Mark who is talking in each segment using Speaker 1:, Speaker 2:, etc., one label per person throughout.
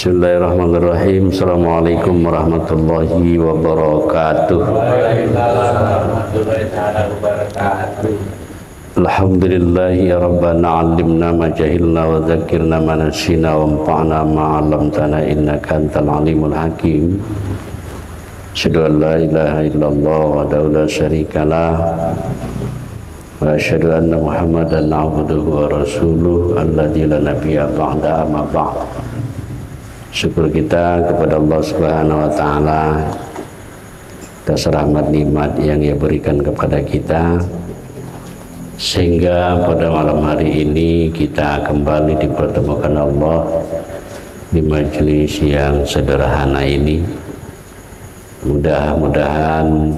Speaker 1: Bismillahirrahmanirrahim. Assalamualaikum warahmatullahi wabarakatuh. Alhamdulillahi ya Rabbana alimna ma jahilna wa dzakirna ma nasina wa anfa'na ma 'allamtana innaka antal alimul hakim. Asyhadu an la ilaha illallah wahdahu la syarikalah wa asyhadu anna Muhammadan 'abduhu wa rasuluh alladzi la nabiyya ba'da amma ba'd. Syukur kita kepada Allah Subhanahu wa taala atas rahmat nikmat yang Ia berikan kepada kita, sehingga pada malam hari ini kita kembali dipertemukan Allah di majelis yang sederhana ini. Mudah-mudahan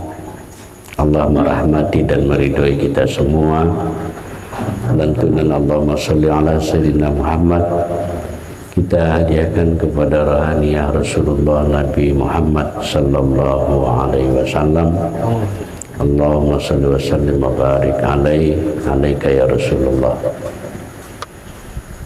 Speaker 1: Allah merahmati dan meridhoi kita semua. Lantunan Allahumma sholli ala sayyidina Muhammad kita hadiahkan kepada rohaniah Rasulullah Nabi Muhammad sallallahu alaihi wasallam. Allahumma sholli wa sallim wa barik alaika ya Rasulullah.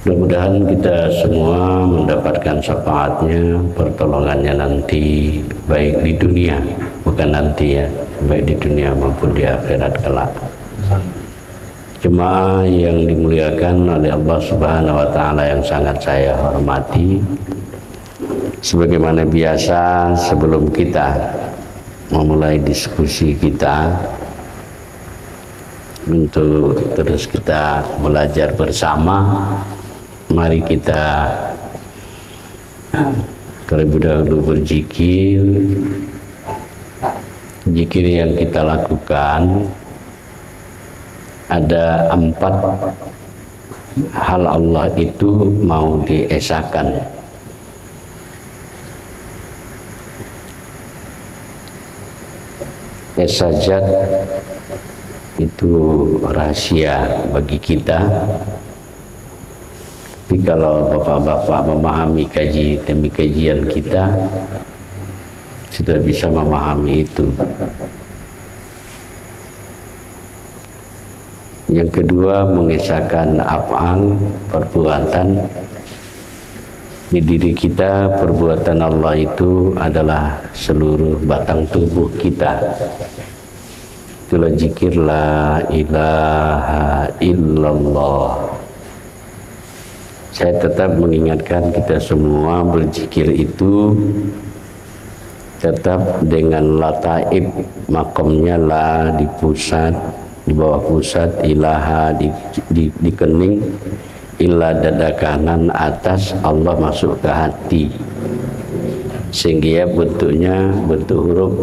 Speaker 1: Mudah-mudahan kita semua mendapatkan syafaatnya, pertolongannya nanti, baik di dunia, bukan nanti ya, baik di dunia maupun di akhirat kelak. Jemaah yang dimuliakan oleh Allah Subhanahu wa taala yang sangat saya hormati, sebagaimana biasa sebelum kita memulai diskusi kita untuk terus kita belajar bersama, mari kita terlebih dahulu berzikir. Zikir yang kita lakukan ada 4 hal Allah itu mau diesakan. Esajat itu rahasia bagi kita, tapi kalau bapak-bapak memahami kaji demi kajian kita sudah bisa memahami itu. Yang kedua, mengesahkan af'al, perbuatan di diri kita. Perbuatan Allah itu adalah seluruh batang tubuh kita. Itulah zikir la ilaha illallah. Saya tetap mengingatkan kita semua berzikir itu tetap dengan lataib, makomnya la di pusat, di bawah pusat, ilaha di kening, illa dada kanan atas, Allah masuk ke hati, sehingga bentuknya bentuk huruf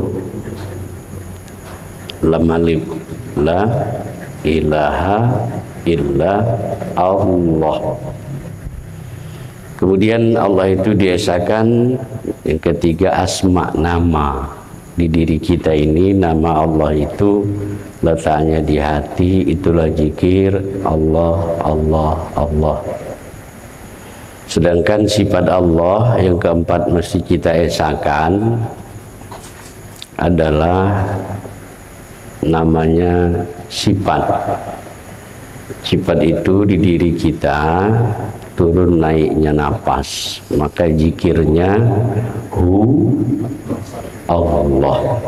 Speaker 1: lam alif, la ilaha illa Allah. Kemudian Allah itu diesakan. Yang ketiga, asma, nama. Di diri kita ini nama Allah itu letaknya di hati, itulah zikir Allah, Allah, Allah. Sedangkan sifat Allah yang keempat mesti kita esakan adalah namanya sifat. Sifat itu di diri kita turun naiknya napas, maka zikirnya hu Allah.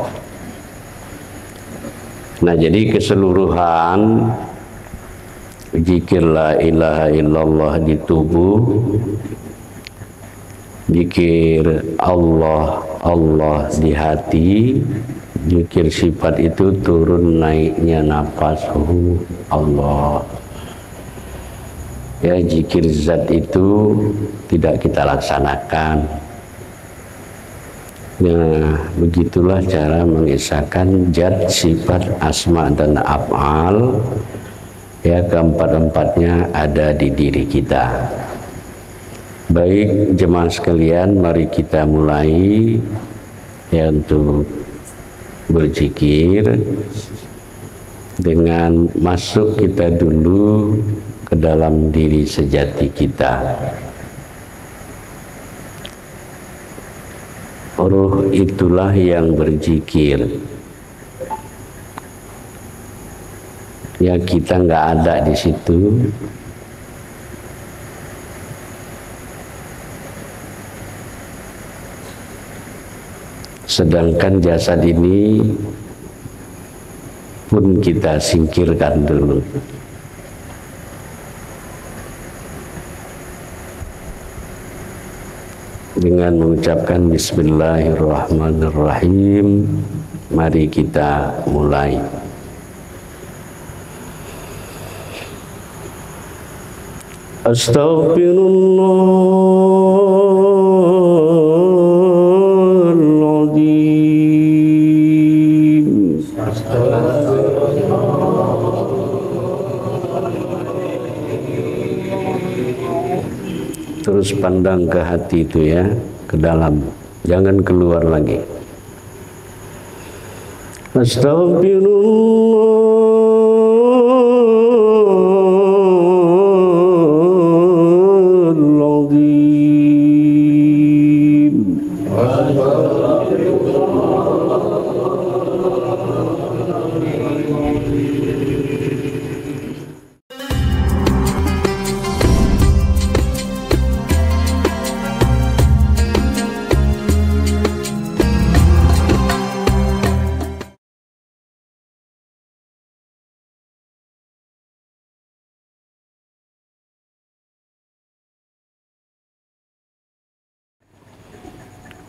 Speaker 1: Nah, jadi keseluruhan zikir la ilaha illallah di tubuh, zikir Allah, Allah di hati, zikir sifat itu turun naiknya napas hu Allah. Ya, zikir zat itu tidak kita laksanakan. Nah, begitulah cara mengesahkan zat, sifat, asma dan af'al. Ya, keempat-empatnya ada di diri kita. Baik jemaah sekalian, mari kita mulai ya untuk berzikir dengan masuk kita dulu ke dalam diri sejati kita. Ruh itulah yang berzikir. Ya, kita nggak ada di situ. Sedangkan jasad ini pun kita singkirkan dulu. Dengan mengucapkan Bismillahirrahmanirrahim, mari kita mulai. Astaghfirullahaladzim. Terus pandang ke hati itu ya, ke dalam, jangan keluar lagi. Astagfirullahaladzim.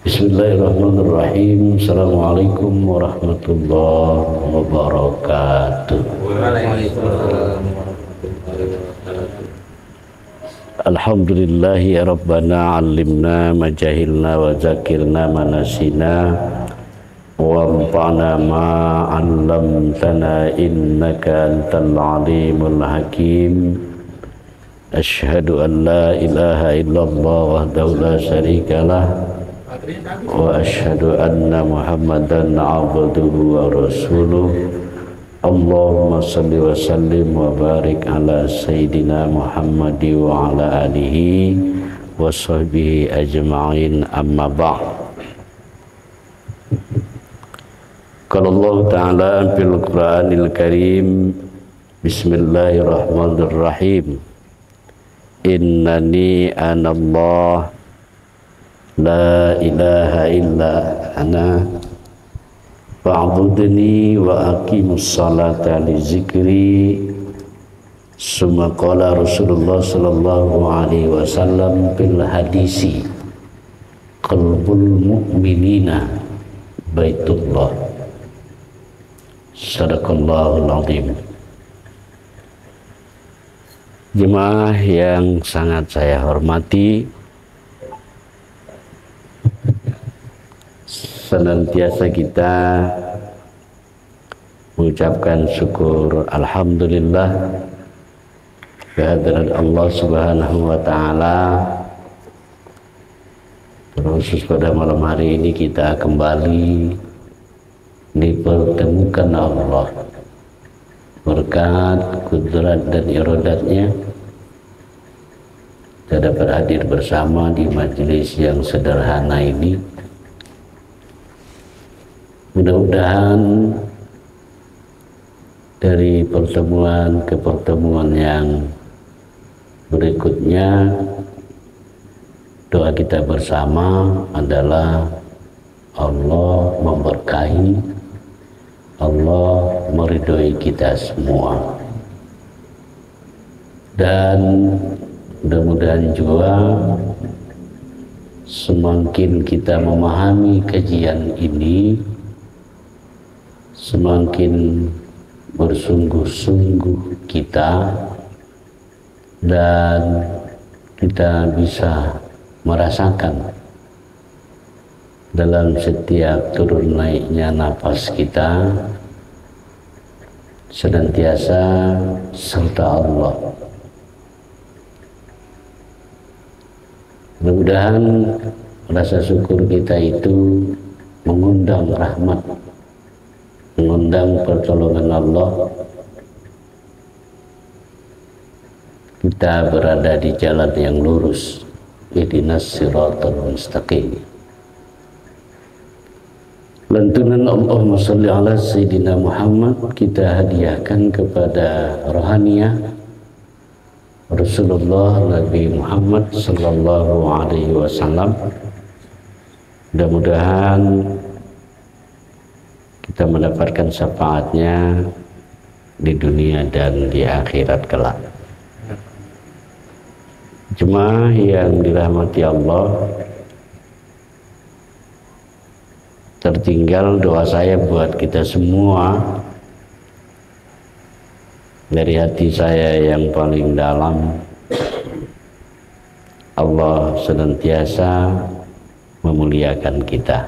Speaker 1: Bismillahirrahmanirrahim. Assalamualaikum warahmatullahi wabarakatuh. Alhamdulillahi rabbana alimna majahilna wa zakirna manasina wa anfa'na ma 'allamtana innaka antal alimul hakim. Asyhadu an la ilaha illallah wahdahu la syarikalah wa asyhadu anna Muhammadan abduhu wa rasuluh. Allahumma salli wa sallim wa barik ala sayyidina Muhammad wa ala alihi wa sahbihi ajma'in, amma ba'd. Qala Allah ta'ala fil Qur'anil Karim, bismillahirrahmanirrahim, innani anallah la ilaha illa ana fa'budni wa aqimus salata li zikri. Summa qala Rasulullah sallallahu alaihi wasallam fil hadisi, qalbul mu'minina baitullah. Sadaqallahul azim. Jemaah yang sangat saya hormati, senantiasa kita mengucapkan syukur alhamdulillah kehadiran Allah Subhanahu wa taala. Terkhusus pada malam hari ini kita kembali dipertemukan Allah berkat kudrat dan iradatnya. Kita dapat hadir bersama di majelis yang sederhana ini. Mudah-mudahan dari pertemuan ke pertemuan yang berikutnya, doa kita bersama adalah Allah memberkahi, Allah meridhoi kita semua, dan mudah-mudahan juga semakin kita memahami kajian ini, semakin bersungguh-sungguh kita, dan kita bisa merasakan dalam setiap turun naiknya nafas kita senantiasa serta Allah. Mudah-mudahan rasa syukur kita itu mengundang rahmat, mengundang pertolongan Allah. Kita berada di jalan yang lurus, ihdinas siratal mustaqim. Lantunan Allahumma sholli ala Sayyidina Muhammad kita hadiahkan kepada rohaniah Rasulullah Nabi Muhammad sallallahu alaihi wasallam. Mudah-mudahan kita mendapatkan syafaatnya di dunia dan di akhirat kelak. Jemaah yang dirahmati Allah, tertinggal doa saya buat kita semua dari hati saya yang paling dalam. Allah senantiasa memuliakan kita,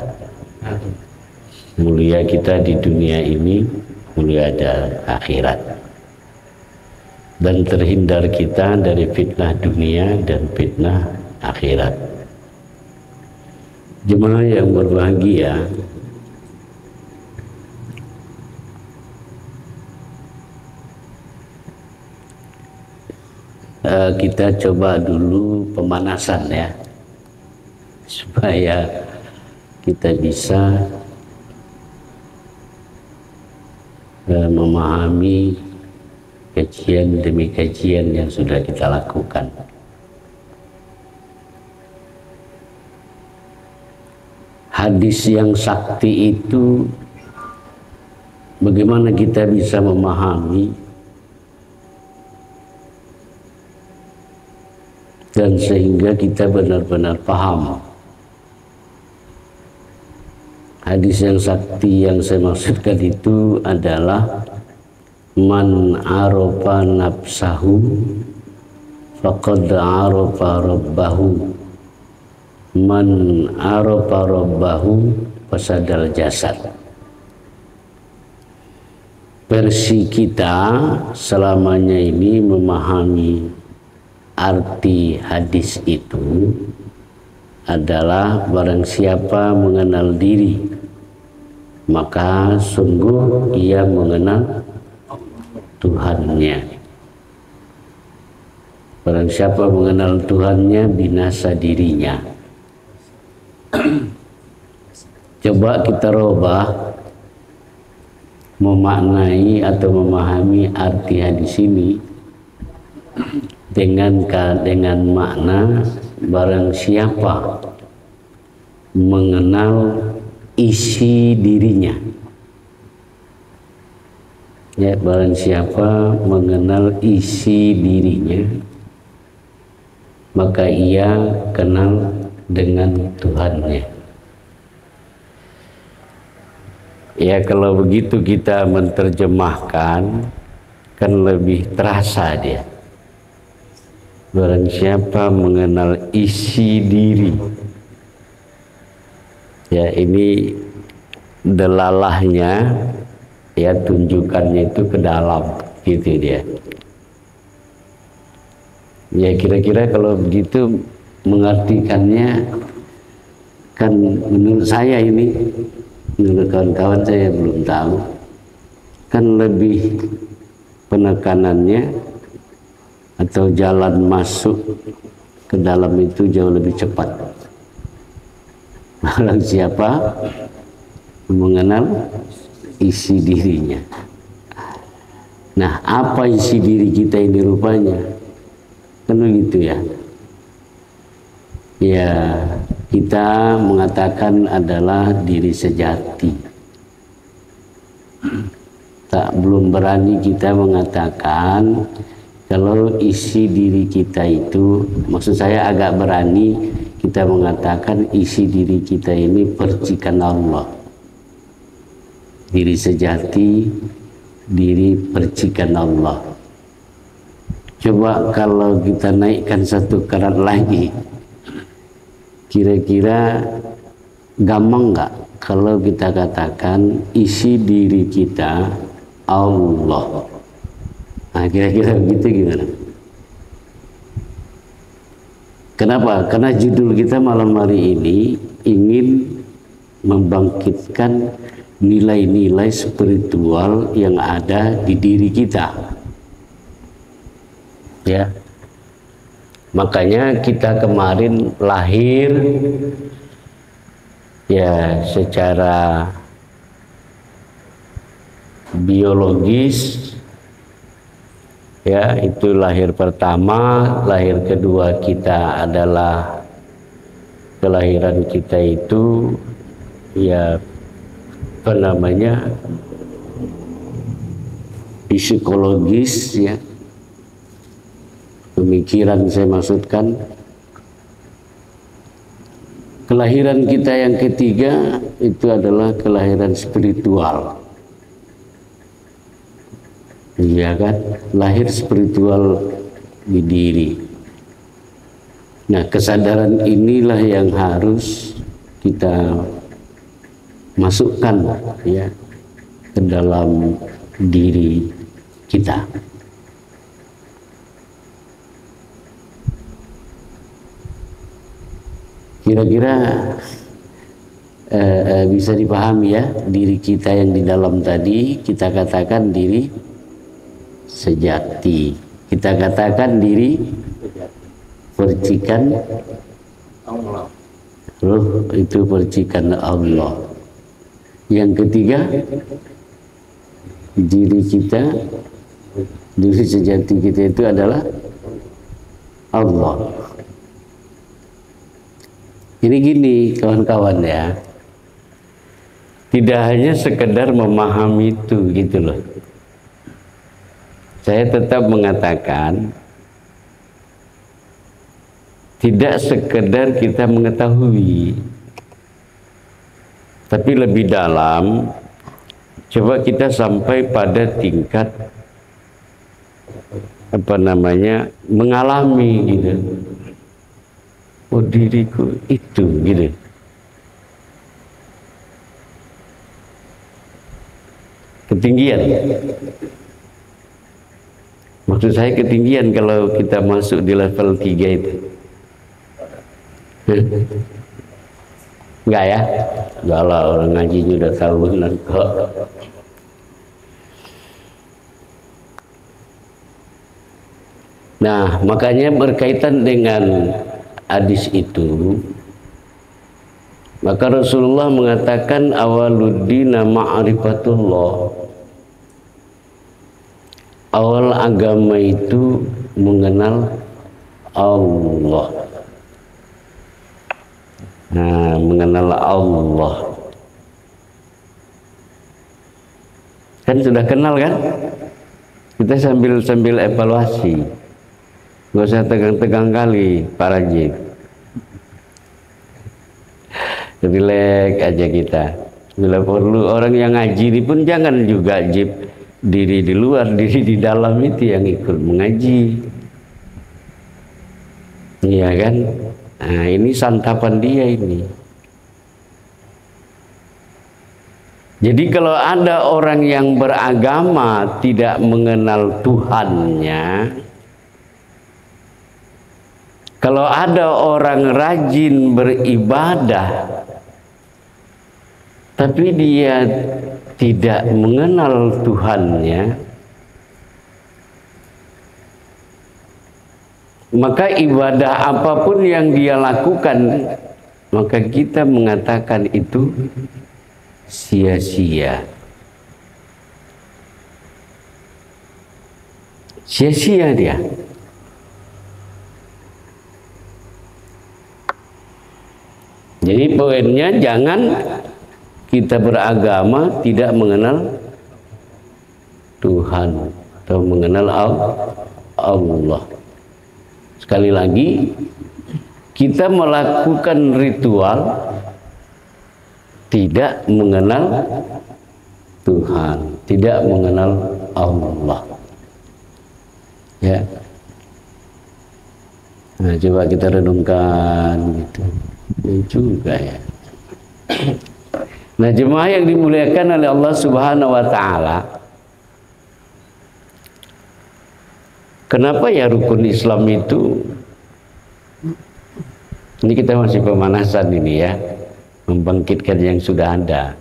Speaker 1: mulia kita di dunia ini, mulia di akhirat, dan terhindar kita dari fitnah dunia dan fitnah akhirat. Jemaah yang berbahagia, kita coba dulu pemanasan ya, supaya kita bisa memahami kajian demi kajian yang sudah kita lakukan. Hadis yang sakti itu bagaimana kita bisa memahami dan sehingga kita benar-benar paham. Hadis yang sakti yang saya maksudkan itu adalah man arafa nafsahu faqad arafa rabbahu, man arafa rabbahu fasadal jasad. Versi kita selamanya ini memahami arti hadis itu adalah barang siapa mengenal diri, maka sungguh ia mengenal Tuhannya. Barang siapa mengenal Tuhannya, binasa dirinya. Coba kita rubah memaknai atau memahami arti hadis ini dengan makna barang siapa mengenal isi dirinya. Ya, barang siapa mengenal isi dirinya, maka ia kenal dengan Tuhannya. Ya, kalau begitu kita menerjemahkan kan lebih terasa dia. Barang siapa mengenal isi diri, ya ini delalahnya, ya tunjukkannya itu ke dalam, gitu dia. Ya kira-kira kalau begitu mengartikannya, kan menurut saya ini, menurut kawan-kawan saya belum tahu, kan lebih penekanannya atau jalan masuk ke dalam itu jauh lebih cepat. Barang siapa mengenal isi dirinya. Nah, apa isi diri kita ini rupanya? Kan begitu ya. Ya, kita mengatakan adalah diri sejati. Belum berani kita mengatakan kalau isi diri kita itu, maksud saya agak berani kita mengatakan isi diri kita ini percikan Allah. Diri sejati, diri percikan Allah. Coba kalau kita naikkan satu kerat lagi, kira-kira gampang nggak kalau kita katakan isi diri kita Allah? Nah, kira-kira begitu gimana? Kenapa? Karena judul kita malam hari ini ingin membangkitkan nilai-nilai spiritual yang ada di diri kita. Ya. Makanya kita kemarin lahir ya secara biologis, ya itu lahir pertama, lahir kedua kita adalah kelahiran kita itu ya apa namanya, psikologis ya, pemikiran saya maksudkan. Kelahiran kita yang ketiga itu adalah kelahiran spiritual. Iya kan, lahir spiritual di diri. Nah, kesadaran inilah yang harus kita masukkan ya ke dalam diri kita. Kira-kira bisa dipahami ya, diri kita yang di dalam tadi kita katakan diri sejati, kita katakan diri percikan Allah, roh itu percikan Allah. Yang ketiga, diri kita, diri sejati kita itu adalah Allah. Ini gini kawan-kawan ya, tidak hanya sekedar memahami itu gitu loh. Saya tetap mengatakan tidak sekedar kita mengetahui, tapi lebih dalam. Coba kita sampai pada tingkat apa namanya, mengalami gitu. Oh, diriku itu gitu. Ketinggian. Maksud saya ketinggian kalau kita masuk di level 3 itu. Enggak ya? Enggak lah, orang ngajinya udah tahu kok. Nah, makanya berkaitan dengan hadis itu, maka Rasulullah mengatakan awaluddina ma'rifatullah. Awal agama itu mengenal Allah. Nah, mengenal Allah. Kan sudah kenal kan? Kita sambil evaluasi. Nggak usah tegang-tegang kali para jin. Relax aja kita. Bila perlu orang yang ngaji ini pun jangan juga jib diri di luar, diri di dalam itu yang ikut mengaji. Iya kan? Nah, ini santapan dia ini. Jadi kalau ada orang yang beragama tidak mengenal Tuhannya, kalau ada orang rajin beribadah tapi dia tidak mengenal Tuhannya, maka ibadah apapun yang dia lakukan, maka kita mengatakan itu sia-sia. Sia-sia dia. Jadi poinnya jangan kita beragama tidak mengenal Tuhan atau mengenal Allah. Sekali lagi, kita melakukan ritual tidak mengenal Tuhan, tidak mengenal Allah. Ya. Nah, coba kita renungkan gitu. Ya juga ya. Nah, jemaah yang dimuliakan oleh Allah Subhanahu wa taala, kenapa ya rukun Islam itu, ini kita masih pemanasan ini ya, membangkitkan yang sudah ada.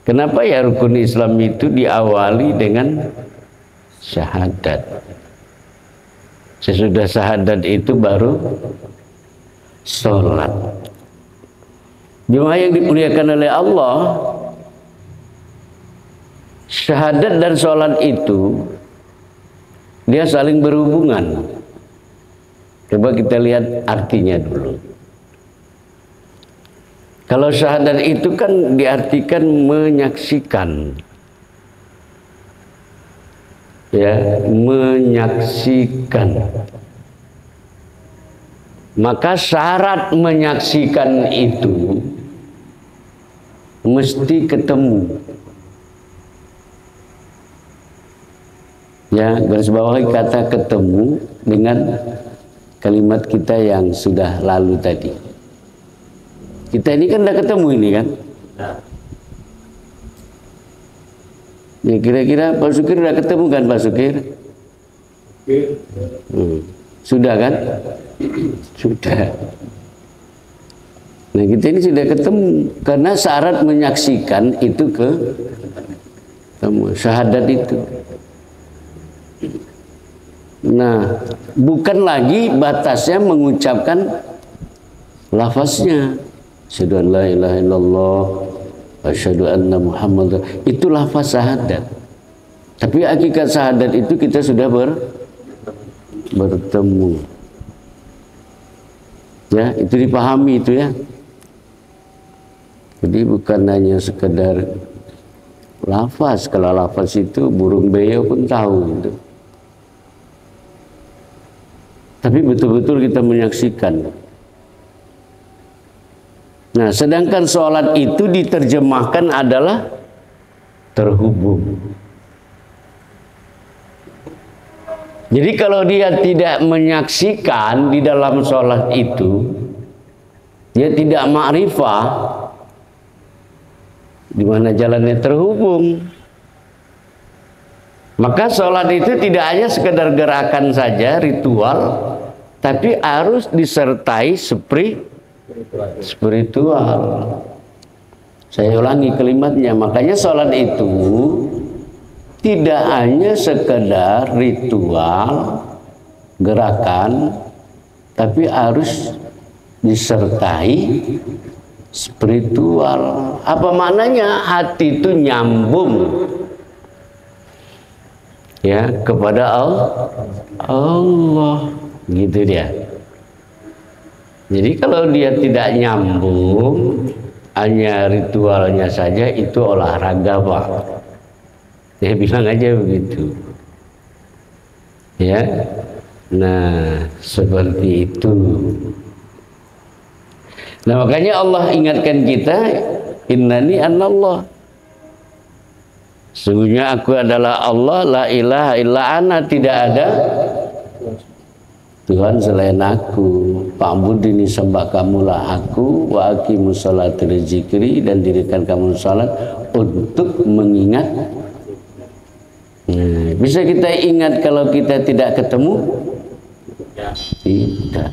Speaker 1: Kenapa ya rukun Islam itu diawali dengan syahadat? Sesudah syahadat itu baru sholat. Jemaah yang dimuliakan oleh Allah, syahadat dan sholat itu dia saling berhubungan. Coba kita lihat artinya dulu. Kalau syahadat itu kan diartikan menyaksikan. Ya, menyaksikan. Maka syarat menyaksikan itu mesti ketemu. Ya, garis bawahi kata ketemu dengan kalimat kita yang sudah lalu tadi. Kita ini kan udah ketemu ini kan. Ya, kira-kira Pak Sukir udah ketemu kan Pak Sukir? Sudah kan? Sudah. Nah kita ini sudah ketemu. Karena syarat menyaksikan itu ketemu. Syahadat itu. Nah bukan lagi batasnya mengucapkan lafaznya. Asyhadu an la ilaha illallah, asyhadu anna Muhammad. Itu lafaz syahadat. Tapi hakikat syahadat itu kita sudah bertemu. Ya, itu dipahami itu ya. Jadi bukan hanya sekedar lafaz. Kalau lafaz itu burung beo pun tahu gitu. Tapi betul-betul kita menyaksikan. Nah, sedangkan sholat itu diterjemahkan adalah terhubung. Jadi kalau dia tidak menyaksikan di dalam sholat itu, dia tidak ma'rifah, di mana jalannya terhubung. Maka sholat itu tidak hanya sekedar gerakan saja, ritual, tapi harus disertai spiritual. Saya ulangi kalimatnya. Makanya sholat itu tidak hanya sekedar ritual, gerakan, tapi harus disertai spiritual. Apa maknanya? Hati itu nyambung ya kepada Allah. Gitu dia. Jadi kalau dia tidak nyambung, hanya ritualnya saja, itu olahraga Pak. Saya bilang aja begitu. Ya. Nah, seperti itu. Nah, makanya Allah ingatkan kita, innani anallah. Sesungguhnya aku adalah Allah, la ilaha illa ana, tidak ada Tuhan selain aku. Fa'budini, sembah kamulah aku, wa aqimus sholata li dzikri, dan dirikan kamu salat untuk mengingat. Nah, bisa kita ingat kalau kita tidak ketemu? Tidak.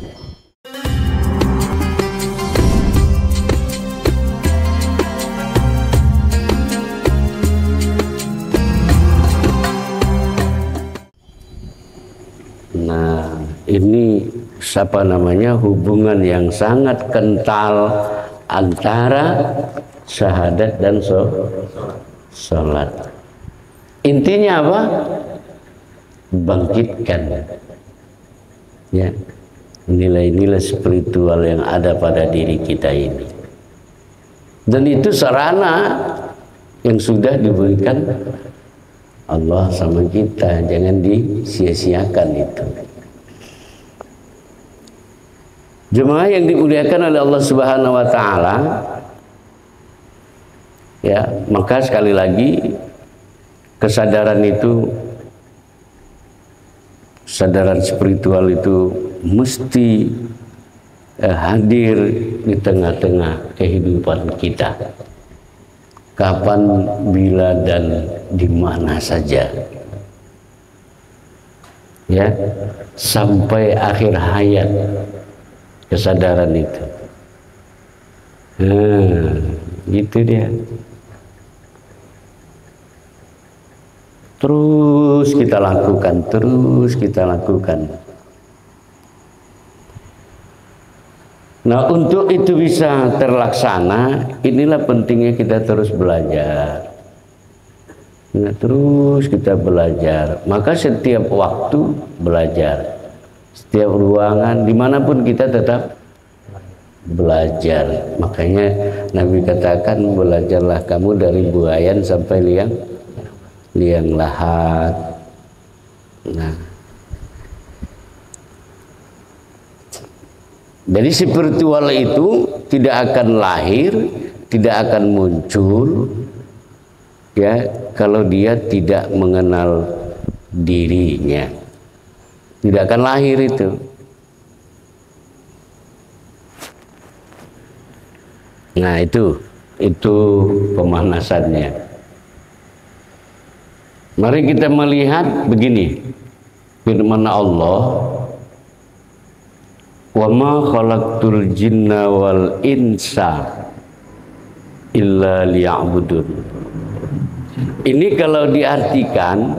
Speaker 1: Nah, ini siapa namanya, hubungan yang sangat kental antara syahadat dan sholat. Intinya apa? Bangkitkan ya nilai-nilai spiritual yang ada pada diri kita ini. Dan itu sarana yang sudah diberikan Allah sama kita, jangan disia-siakan itu. Jemaah yang dimuliakan oleh Allah Subhanahu wa taala, ya, maka sekali lagi kesadaran itu, kesadaran spiritual itu mesti hadir di tengah-tengah kehidupan kita. Kapan, bila, dan di mana saja. Ya, sampai akhir hayat kesadaran itu. Gitu dia. Terus kita lakukan, terus kita lakukan. Nah, untuk itu bisa terlaksana, inilah pentingnya kita terus belajar. Nah, terus kita belajar. Maka setiap waktu belajar, setiap ruangan, dimanapun kita tetap belajar. Makanya Nabi katakan belajarlah kamu dari buayan sampai liang lahat. Nah, jadi spiritual itu tidak akan lahir, tidak akan muncul ya kalau dia tidak mengenal dirinya. Tidak akan lahir itu. Nah, itu pemanasannya. Mari kita melihat begini. Firman Allah, "Wa ma khalaqtul jinna wal insa illa liya'budun." Ini kalau diartikan,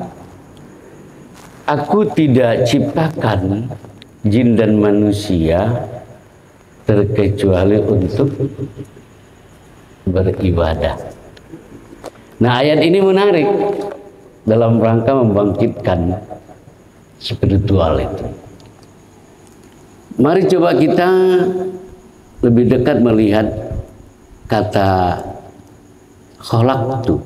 Speaker 1: aku tidak ciptakan jin dan manusia terkecuali untuk beribadah. Nah, ayat ini menarik dalam rangka membangkitkan spiritual itu. Mari coba kita lebih dekat melihat kata khalaqtu.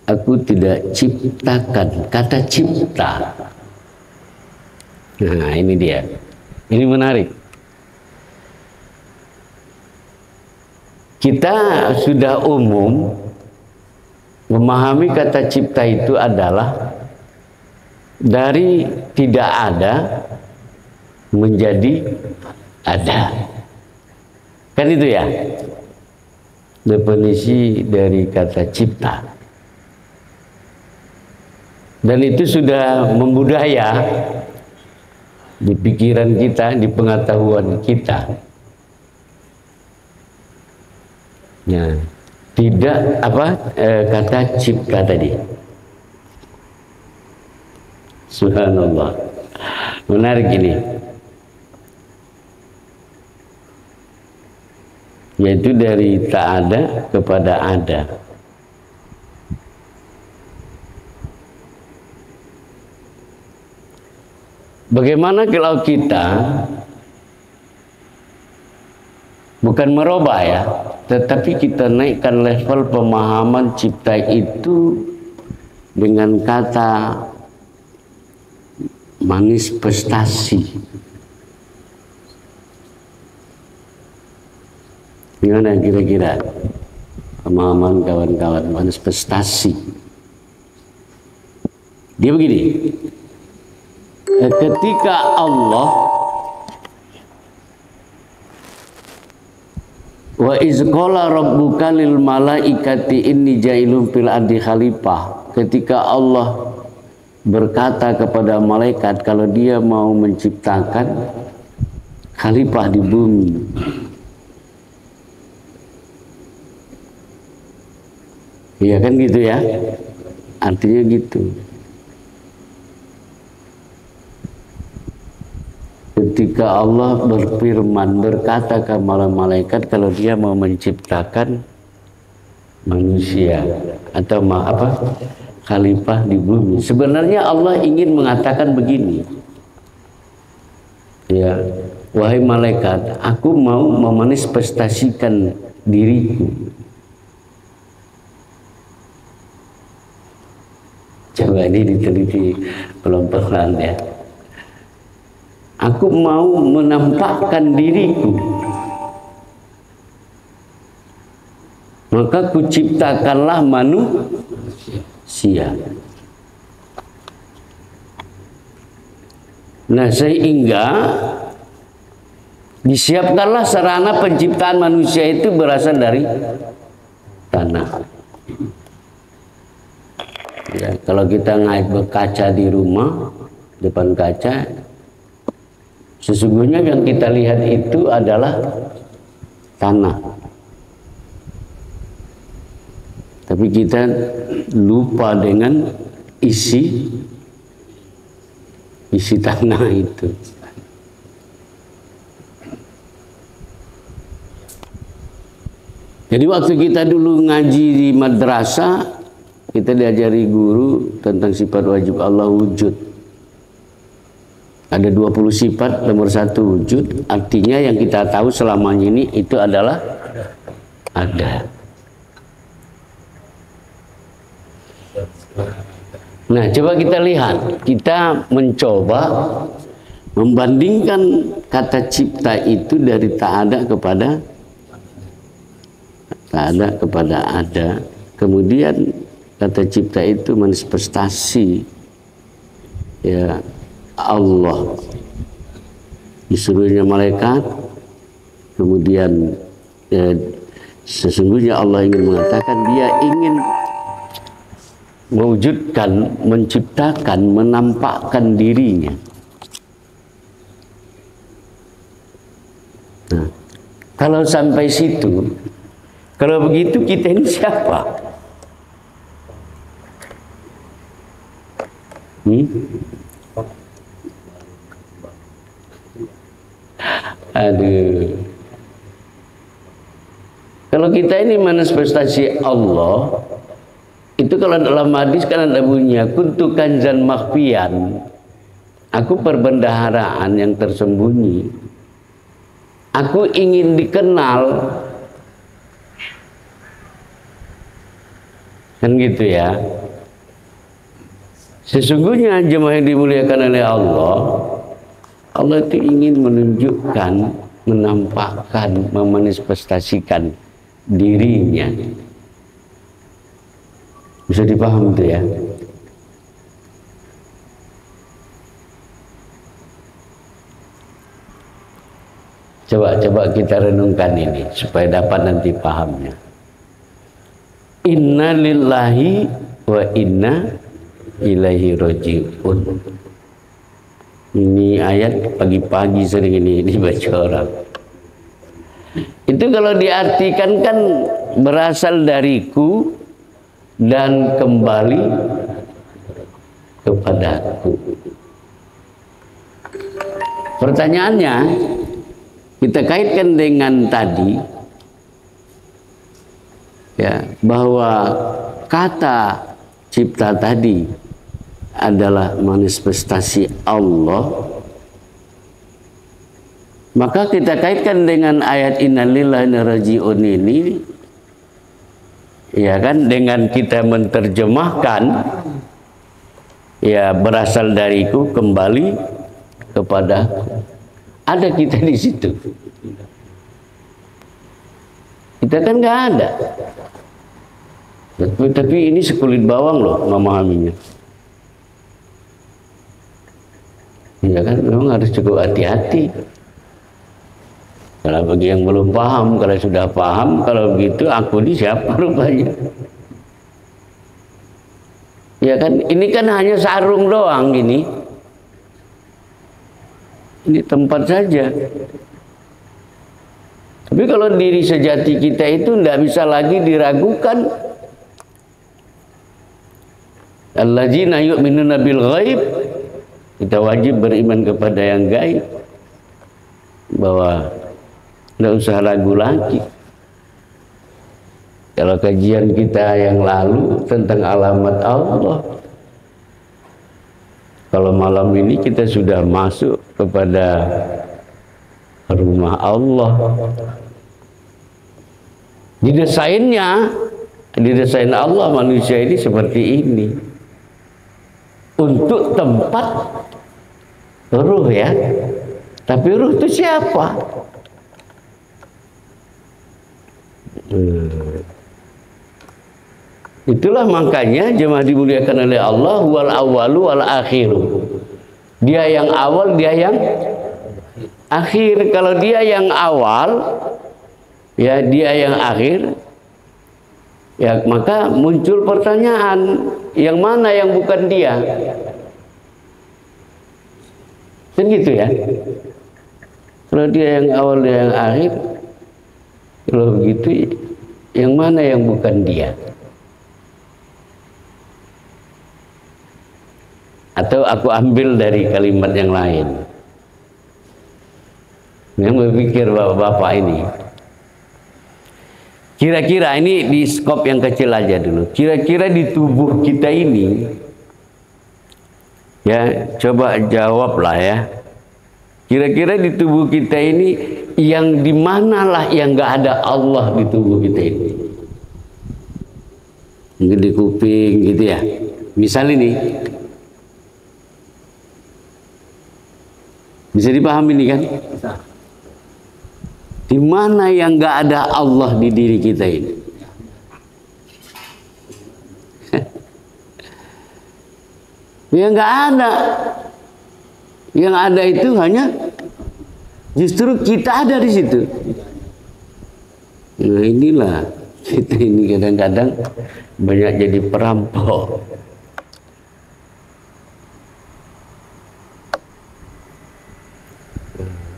Speaker 1: Aku tidak ciptakan, kata cipta. Nah, ini dia. Ini menarik. Kita sudah umum memahami kata cipta itu adalah dari tidak ada menjadi ada. Kan itu ya definisi dari kata cipta. Dan itu sudah membudaya di pikiran kita, di pengetahuan kita. Ya, tidak kata cipta tadi. Subhanallah. Menarik ini. Yaitu dari tak ada kepada ada. Bagaimana kalau kita bukan merubah ya, tetapi kita naikkan level pemahaman cipta itu dengan kata manifestasi. Gimana kira-kira pemahaman kawan-kawan manifestasi? Dia begini, ketika Allah wa iz qala rabbuka lil malaikati inni ja'ilun fil ardi khalifah, ketika Allah berkata kepada malaikat kalau dia mau menciptakan khalifah di bumi. Iya kan gitu ya, artinya gitu. Ketika Allah berfirman, berkata kepada malaikat kalau dia mau menciptakan manusia atau khalifah di bumi. Sebenarnya Allah ingin mengatakan begini. Ya, wahai malaikat, aku mau memanifestasikan diriku. Coba ini diteliti pelan-pelan ya. Aku mau menampakkan diriku, maka kuciptakanlah manusia. Nah, sehingga disiapkanlah sarana penciptaan manusia itu berasal dari tanah. Ya, kalau kita ngait berkaca di rumah, depan kaca, sesungguhnya yang kita lihat itu adalah tanah. Tapi kita lupa dengan isi tanah itu. Jadi waktu kita dulu ngaji di madrasah, kita diajari guru tentang sifat wajib Allah wujud. Ada 20 sifat, nomor 1 wujud, artinya yang kita tahu selamanya ini itu adalah ada. Nah, coba kita lihat, kita mencoba membandingkan kata cipta itu dari tak ada kepada ada. Kemudian kata cipta itu manifestasi ya Allah, disuruhnya malaikat. Kemudian sesungguhnya Allah ingin mengatakan dia ingin mewujudkan, menciptakan, menampakkan dirinya. Nah, kalau sampai situ, kalau begitu kita ini siapa? Aduh. Kalau kita ini manifestasi Allah, itu kalau dalam hadis kan ada bunyinya kuntu kanzan makhfiyan. Aku perbendaharaan yang tersembunyi. Aku ingin dikenal. Kan gitu ya. Sesungguhnya jemaah yang dimuliakan oleh Allah, Allah itu ingin menunjukkan, menampakkan, memanifestasikan dirinya. Bisa dipaham itu ya. Coba kita renungkan ini supaya dapat nanti pahamnya. Inna lillahi wa inna ilaihi raji'un. Ini ayat pagi-pagi sering ini dibaca orang. Itu kalau diartikan kan berasal dariku dan kembali kepadaku. Pertanyaannya, kita kaitkan dengan tadi ya, bahwa kata cipta tadi adalah manifestasi Allah. Maka kita kaitkan dengan ayat innalillahi wa inna ilaihi raji'un ini, ya kan, dengan kita menerjemahkan ya berasal dariku kembali kepada, ada kita di situ. Kita kan nggak ada, tapi ini sekulit bawang loh memahaminya. Ya kan, memang harus cukup hati-hati. Kalau bagi yang belum paham, kalau sudah paham, kalau begitu aku ini siapa rupanya? Ya kan, ini kan hanya sarung doang ini. Ini tempat saja. Tapi kalau diri sejati kita itu tidak bisa lagi diragukan. Alladzina yu'minuna bil ghaib. Kita wajib beriman kepada yang gaib. Bahwa tidak usah ragu lagi. Kalau kajian kita yang lalu tentang alamat Allah, kalau malam ini kita sudah masuk kepada rumah Allah. Didesain Allah manusia ini seperti ini. Untuk tempat ruh ya. Tapi ruh itu siapa? Itulah makanya jemaah dimuliakan oleh Allah, wal awwalu wal akhiru. Dia yang awal, dia yang akhir. Kalau dia yang awal, ya dia yang akhir, ya maka muncul pertanyaan, yang mana yang bukan dia? Kan gitu ya. Kalau dia yang awal, dia yang akhir, kalau begitu yang mana yang bukan dia? Atau aku ambil dari kalimat yang lain. Yang berpikir bapak-bapak ini, kira-kira ini di skop yang kecil aja dulu. Kira-kira di tubuh kita ini, ya coba jawablah ya. Kira-kira di tubuh kita ini yang di manalah yang nggak ada Allah di tubuh kita ini? Mungkin di kuping gitu ya. Misal ini, bisa dipahami ini kan? Di mana yang nggak ada Allah di diri kita ini? Ya nggak ada. Yang ada itu hanya justru kita ada di situ. Nah inilah kita ini kadang-kadang banyak jadi perampok.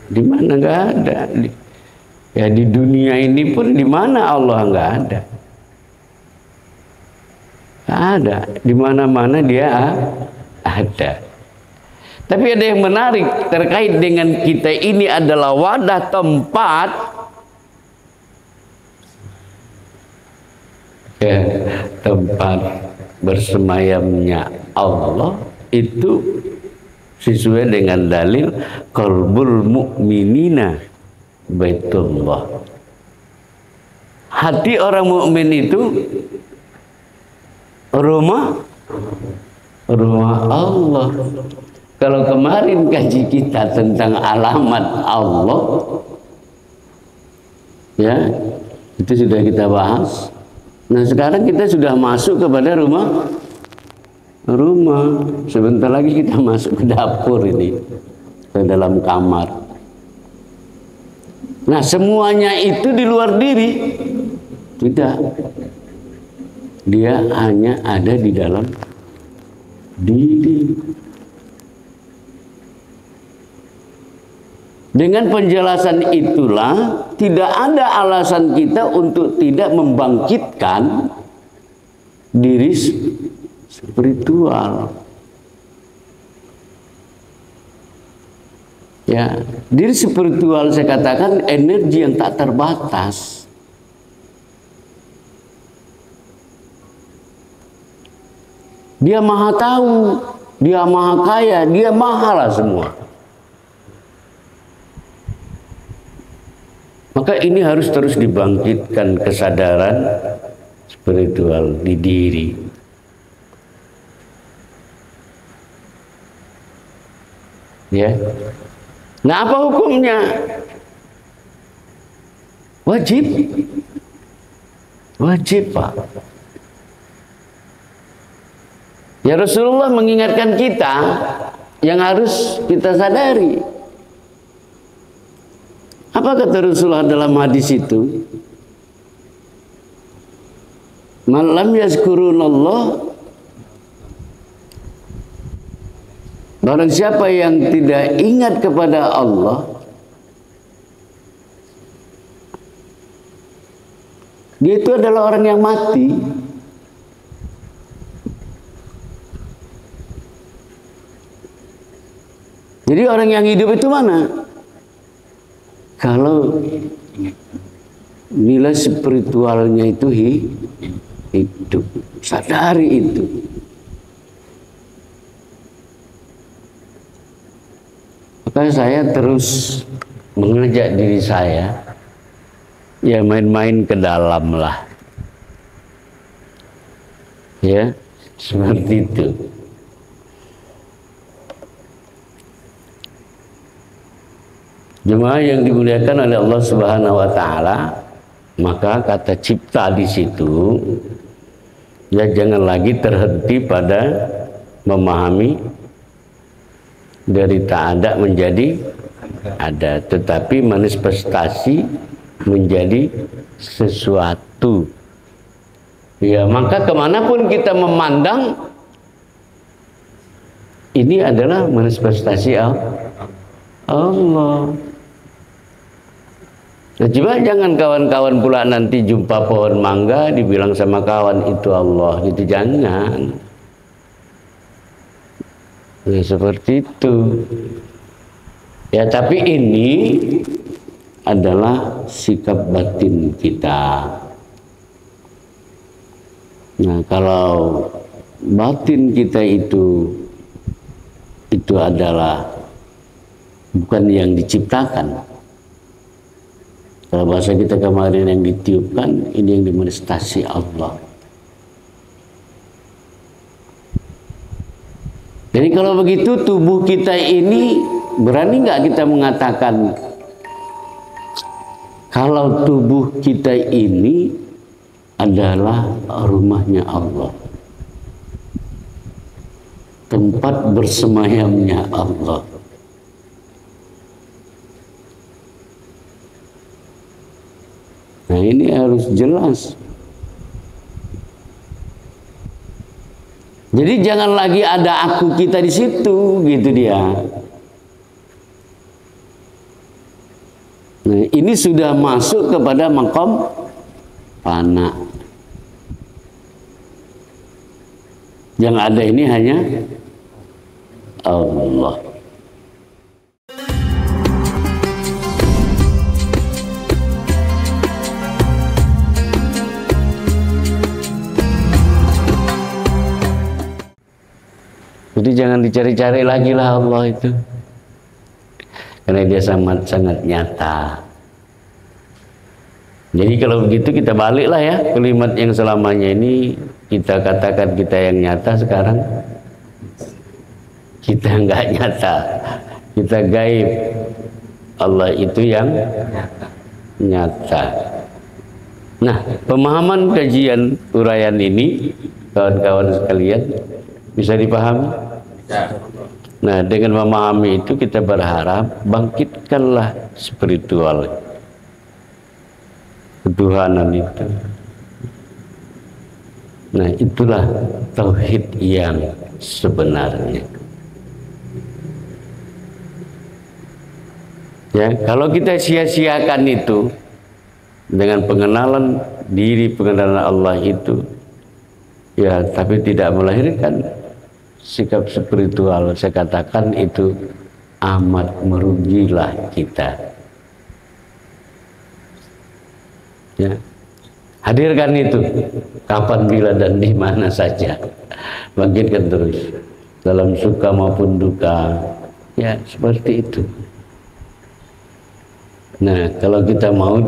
Speaker 1: Di mana nggak ada? Ya di dunia ini pun di mana Allah nggak ada? Nggak ada. Di mana-mana dia ada. Tapi ada yang menarik terkait dengan kita ini adalah wadah tempat ya, tempat bersemayamnya Allah itu sesuai dengan dalil qalbul mu'minina baitullah. Hati orang mukmin itu rumah Allah. Kalau kemarin kaji kita tentang alamat Allah, ya itu sudah kita bahas. Nah sekarang kita sudah masuk kepada rumah. Sebentar lagi kita masuk ke dapur ini, ke dalam kamar. Nah semuanya itu di luar diri, tidak. Dia hanya ada di dalam diri. Dengan penjelasan itulah tidak ada alasan kita untuk tidak membangkitkan diri spiritual. Ya, diri spiritual saya katakan energi yang tak terbatas. Dia maha tahu, dia maha kaya, dia maha lah semua. Maka ini harus terus dibangkitkan kesadaran spiritual di diri. Ya. Nah, apa hukumnya? Wajib. Wajib, Pak. Ya Rasulullah mengingatkan kita yang harus kita sadari. Apa kata Rasulullah dalam hadis itu? Man lam yazkurunallah, barang siapa yang tidak ingat kepada Allah, dia itu adalah orang yang mati. Jadi orang yang hidup itu mana? Kalau nilai spiritualnya itu hidup, sadari itu. Maka saya terus mengajak diri saya, ya main-main ke dalam lah. Ya, seperti itu. Jemaah yang dimuliakan oleh Allah Subhanahu wa taala, maka kata cipta di situ ya jangan lagi terhenti pada memahami dari tak ada menjadi ada, tetapi manifestasi menjadi sesuatu. Ya, maka kemanapun kita memandang, ini adalah manifestasi Allah. Nah, coba jangan kawan-kawan pula nanti jumpa pohon mangga dibilang sama kawan itu Allah, gitu jangan. Ya, seperti itu. Ya, tapi ini adalah sikap batin kita. Nah, kalau batin kita itu adalah bukan yang diciptakan. Kalau bahasa kita kemarin yang ditiupkan, ini yang dimanifestasi Allah. Jadi kalau begitu tubuh kita ini, berani nggak kita mengatakan kalau tubuh kita ini adalah rumahnya Allah, tempat bersemayamnya Allah. Nah, ini harus jelas. Jadi jangan lagi ada aku kita di situ, gitu dia. Nah, ini sudah masuk kepada maqam fana. Yang ada ini hanya Allah. Jadi jangan dicari-cari lagi lah Allah itu, karena dia sangat nyata. Jadi kalau begitu kita baliklah ya, kalimat yang selamanya ini kita katakan kita yang nyata, sekarang kita nggak nyata, kita gaib. Allah itu yang nyata. Nah, pemahaman kajian uraian ini kawan-kawan sekalian bisa dipahami? Nah, dengan memahami itu kita berharap bangkitkanlah spiritual ketuhanan itu. Nah, itulah tauhid yang sebenarnya. Ya, kalau kita sia-siakan itu dengan pengenalan diri, pengenalan Allah itu, ya, tapi tidak melahirkan sikap spiritual, saya katakan itu amat merugilah kita. Ya, hadirkan itu kapan, bila, dan di mana saja. Bangkitkan terus dalam suka maupun duka. Ya, seperti itu. Nah, kalau kita mau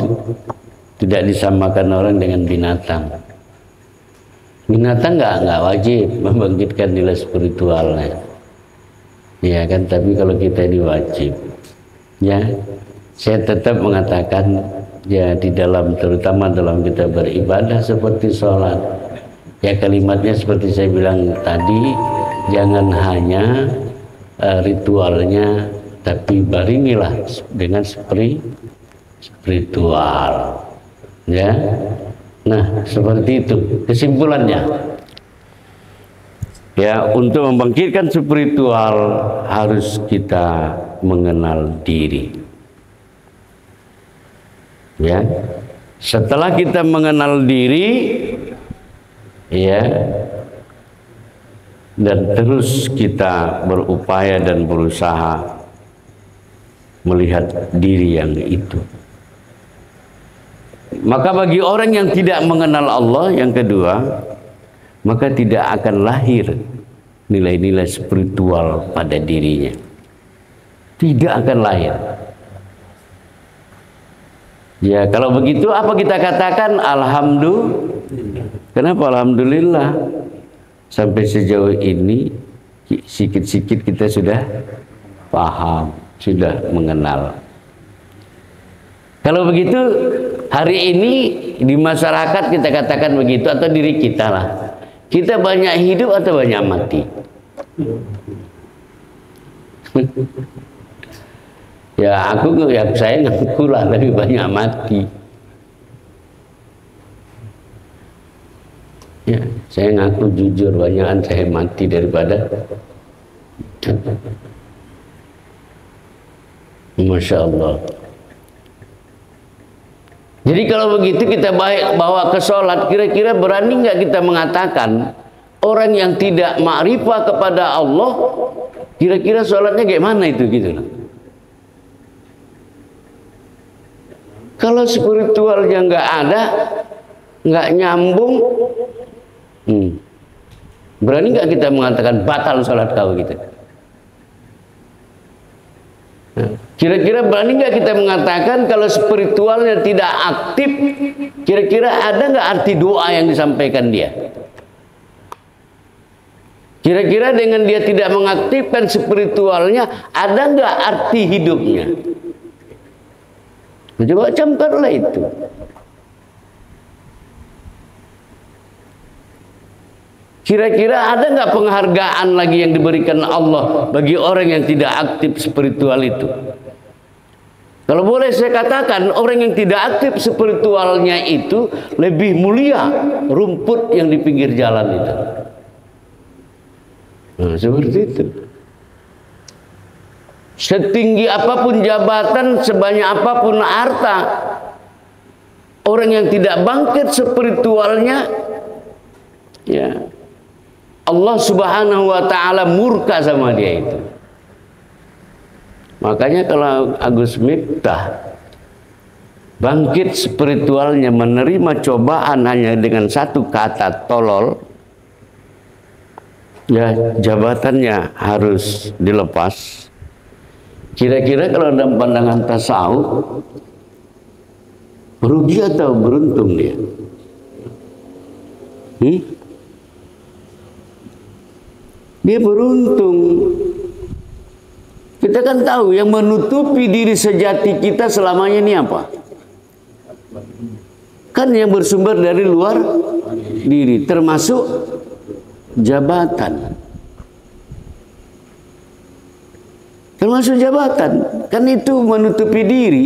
Speaker 1: tidak disamakan orang dengan binatang. Binatang nggak wajib membangkitkan nilai spiritualnya, ya kan? Tapi kalau kita ini wajib. Ya, saya tetap mengatakan ya, di dalam, terutama dalam kita beribadah seperti sholat, ya kalimatnya seperti saya bilang tadi, jangan hanya ritualnya, tapi baringilah dengan spiritual, ya. Nah, seperti itu kesimpulannya. Ya, untuk membangkitkan spiritual harus kita mengenal diri. Ya, setelah kita mengenal diri, ya, dan terus kita berupaya dan berusaha melihat diri yang itu. Maka bagi orang yang tidak mengenal Allah, yang kedua, maka tidak akan lahir nilai-nilai spiritual pada dirinya. Tidak akan lahir. Ya, kalau begitu apa kita katakan? Alhamdulillah. Kenapa alhamdulillah? Sampai sejauh ini sikit-sikit kita sudah paham, sudah mengenal. Kalau begitu, hari ini di masyarakat kita katakan begitu, atau diri kita lah, kita banyak hidup atau banyak mati? Ya, saya ngaku lah lebih banyak mati. Ya, saya ngaku jujur, banyakan saya mati daripada. Masya Allah. Jadi kalau begitu kita bawa ke sholat, kira-kira berani nggak kita mengatakan orang yang tidak ma'rifah kepada Allah, kira-kira sholatnya gimana itu gitu? Kalau spiritualnya nggak ada, nggak nyambung, berani nggak kita mengatakan batal sholat kau gitu? Nah, Kira-kira berani nggak kita mengatakan kalau spiritualnya tidak aktif, kira-kira ada nggak arti doa yang disampaikan dia? Kira-kira dengan dia tidak mengaktifkan spiritualnya, ada nggak arti hidupnya? Coba camkanlah itu. Kira-kira ada nggak penghargaan lagi yang diberikan Allah bagi orang yang tidak aktif spiritual itu? Kalau boleh saya katakan, orang yang tidak aktif spiritualnya itu lebih mulia rumput yang di pinggir jalan itu. Nah, seperti itu. Setinggi apapun jabatan, sebanyak apapun harta, orang yang tidak bangkit spiritualnya, ya Allah Subhanahu wa ta'ala murka sama dia itu. Makanya kalau Agus Miftah bangkit spiritualnya, menerima cobaan hanya dengan satu kata tolol, ya jabatannya harus dilepas. Kira-kira kalau dalam pandangan tasawuf, rugi atau beruntung dia? Dia beruntung. Kita kan tahu yang menutupi diri sejati kita selamanya ini apa? Kan yang bersumber dari luar diri, termasuk jabatan. Termasuk jabatan. Kan itu menutupi diri.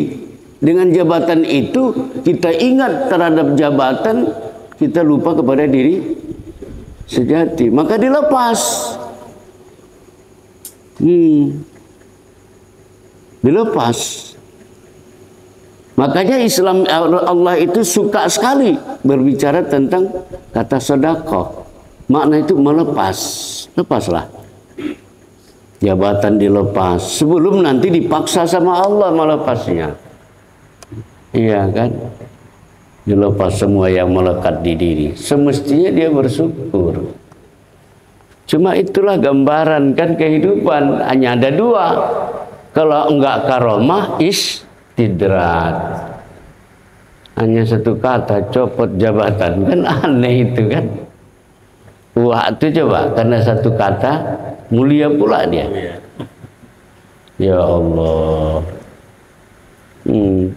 Speaker 1: Dengan jabatan itu kita ingat terhadap jabatan, kita lupa kepada diri sejati. Maka dilepas. Dilepas. Makanya Islam, Allah itu suka sekali berbicara tentang kata sedekah. Makna itu melepas. Lepaslah. Jabatan dilepas sebelum nanti dipaksa sama Allah melepasnya. Iya kan? Dilepas semua yang melekat di diri. Semestinya dia bersyukur. Cuma itulah gambaran kan kehidupan. Hanya ada dua. Kalau enggak karomah, istidrat. Hanya satu kata, copot jabatan. Kan aneh itu kan. Wah itu coba, karena satu kata, mulia pula dia. Ya Allah.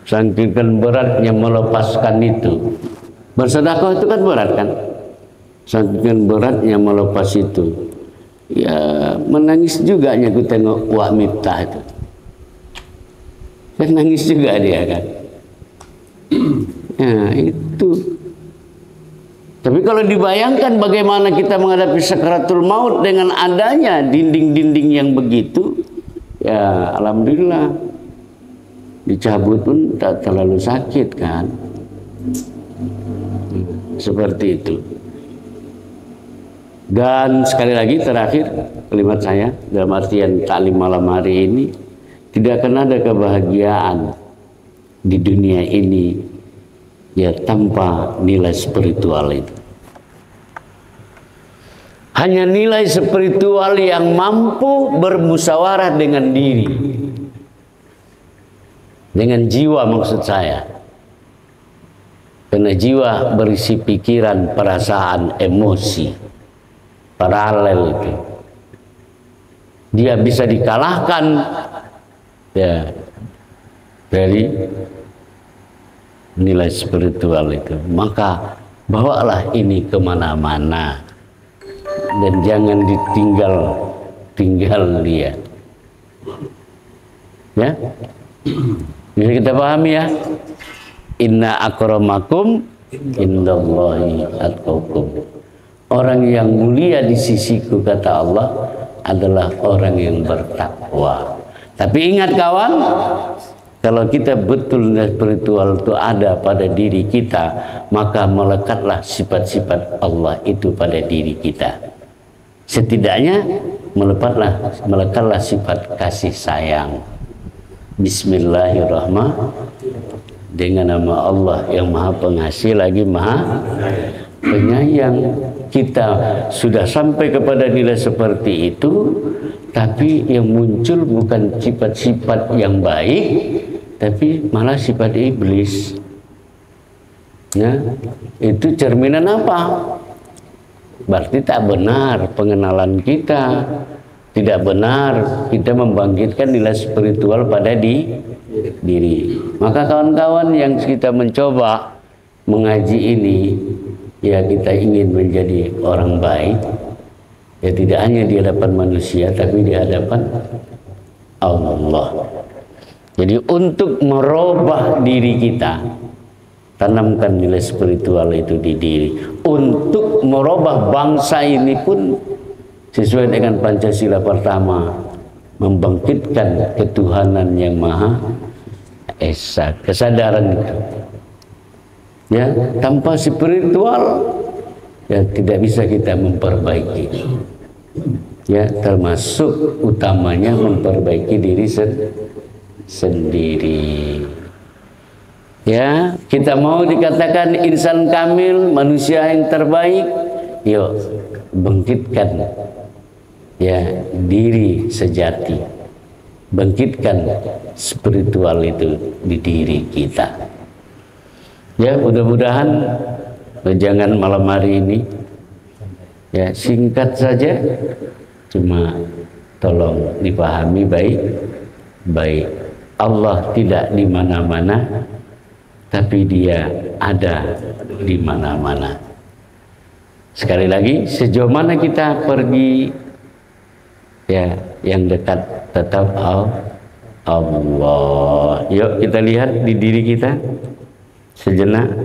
Speaker 1: Saking beratnya melepaskan itu. Bersedekah itu kan berat kan. Saking beratnya melepas itu. Ya menangis juga aku tengok Wak Miftah itu. Kan nangis juga dia kan. Nah itu. Tapi kalau dibayangkan bagaimana kita menghadapi sakaratul maut dengan adanya dinding-dinding yang begitu, ya alhamdulillah dicabut pun tak terlalu sakit kan. Seperti itu. Dan sekali lagi terakhir kalimat saya dalam artian taklim malam hari ini, tidak akan ada kebahagiaan di dunia ini ya tanpa nilai spiritual itu. Hanya nilai spiritual yang mampu bermusyawarah dengan diri, dengan jiwa maksud saya. Karena jiwa berisi pikiran, perasaan, emosi, paralel itu. Dia bisa dikalahkan ya dari nilai spiritual itu. Maka bawalah ini kemana-mana dan jangan ditinggal dia. Ya, bisa kita pahami ya. Inna akramakum indallahi atqakum. Orang yang mulia di sisiku kata Allah adalah orang yang bertakwa. Tapi ingat kawan, kalau kita betul spiritual itu ada pada diri kita, maka melekatlah sifat-sifat Allah itu pada diri kita. Setidaknya melekatlah sifat kasih sayang. Bismillahirrahmanirrahim. Dengan nama Allah yang Maha Pengasih lagi Maha penyayang. Kita sudah sampai kepada nilai seperti itu, tapi yang muncul bukan sifat-sifat yang baik, tapi malah sifat iblis. Nah, itu cerminan apa? Berarti tak benar pengenalan kita, tidak benar kita membangkitkan nilai spiritual pada diri. Maka kawan-kawan yang kita mencoba mengaji ini, ya kita ingin menjadi orang baik, ya tidak hanya di hadapan manusia, tapi di hadapan Allah. Jadi untuk merubah diri kita, tanamkan nilai spiritual itu di diri. Untuk merubah bangsa ini pun sesuai dengan Pancasila pertama, membangkitkan ketuhanan yang Maha Esa, kesadaran itu. Ya, tanpa spiritual ya tidak bisa kita memperbaiki. Ya, termasuk utamanya memperbaiki diri sendiri. Ya, kita mau dikatakan insan kamil, manusia yang terbaik, yuk bangkitkan ya diri sejati, bangkitkan spiritual itu di diri kita. Ya, mudah-mudahan jangan malam hari ini ya singkat saja, cuma tolong dipahami baik. Allah tidak di mana-mana, tapi Dia ada di mana-mana. Sekali lagi, sejauh mana kita pergi, ya yang dekat tetap Allah. Yuk kita lihat di diri kita sejenak.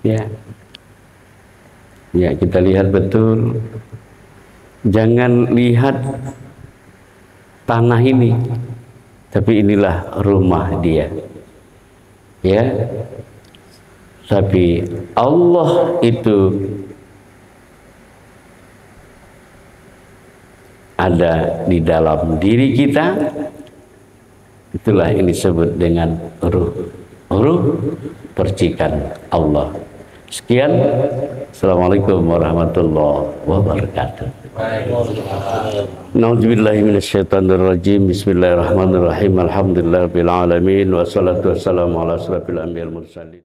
Speaker 1: Ya, kita lihat betul. Jangan lihat tanah ini, tapi inilah rumah Dia. Ya, tapi Allah itu ada di dalam diri kita. Itulah yang disebut dengan ruh percikan Allah. Sekian, assalamualaikum warahmatullahi wabarakatuh. Nauzubillahi minasyaitonirrajim. Bismillahirrahmanirrahim. Alhamdulillahirabbil alamin wassalatu wassalamu ala asrofil anbiya'il mursalin.